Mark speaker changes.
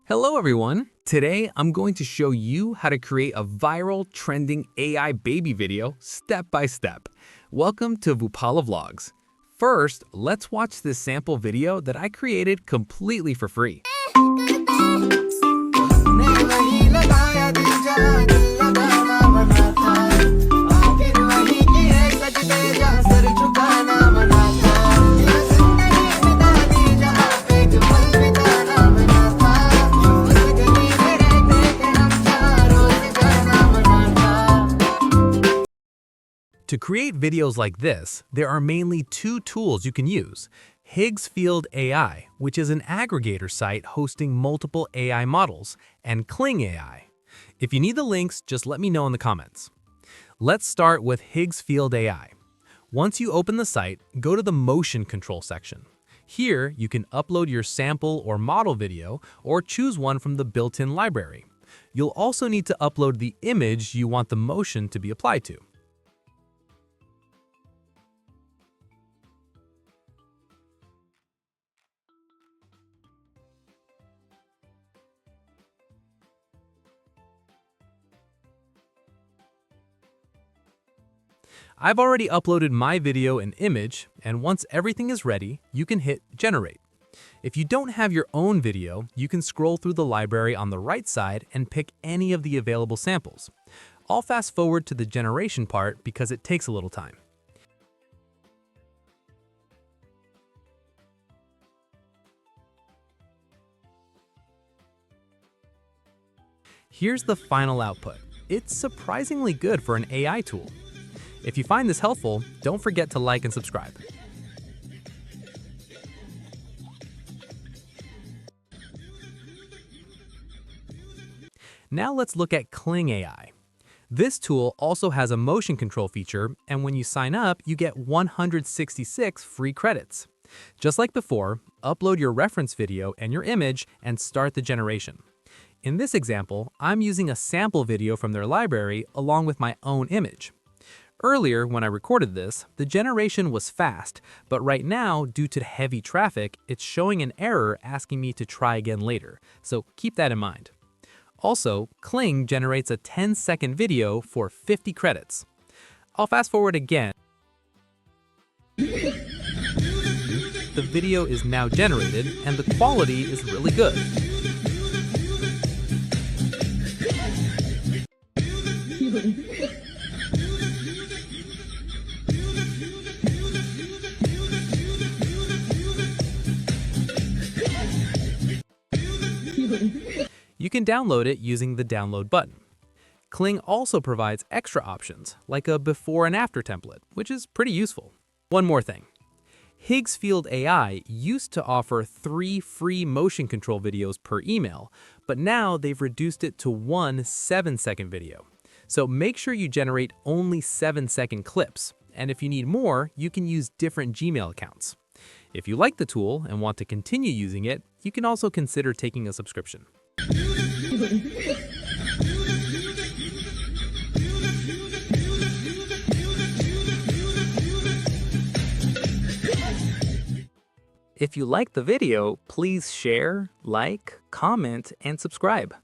Speaker 1: Hello everyone! Today I'm going to show you how to create a viral trending AI baby video step by step. Welcome to Vupala Vlogs. First, let's watch this sample video that I created completely for free. To create videos like this, there are mainly two tools you can use. Higgsfield AI, which is an aggregator site hosting multiple AI models, and Kling AI. If you need the links, just let me know in the comments. Let's start with Higgsfield AI. Once you open the site, go to the motion control section. Here, you can upload your sample or model video or choose one from the built-in library. You'll also need to upload the image you want the motion to be applied to. I've already uploaded my video and image, and once everything is ready, you can hit Generate. If you don't have your own video, you can scroll through the library on the right side and pick any of the available samples. I'll fast forward to the generation part because it takes a little time. Here's the final output. It's surprisingly good for an AI tool. If you find this helpful, don't forget to like and subscribe. Now let's look at Kling AI. This tool also has a motion control feature, and when you sign up, you get 166 free credits. Just like before, upload your reference video and your image and start the generation. In this example, I'm using a sample video from their library along with my own image. Earlier, when I recorded this, the generation was fast, but right now, due to heavy traffic, it's showing an error asking me to try again later, so keep that in mind. Also, Kling generates a 10-second video for 50 credits. I'll fast forward again. The video is now generated, and the quality is really good. You can download it using the download button. Kling also provides extra options, like a before and after template, which is pretty useful. One more thing. Higgsfield AI used to offer 3 free motion control videos per email, but now they've reduced it to one 7-second video. So make sure you generate only 7-second clips, and if you need more, you can use different Gmail accounts. If you like the tool and want to continue using it, you can also consider taking a subscription. If you liked the video, please share, like, comment, and subscribe.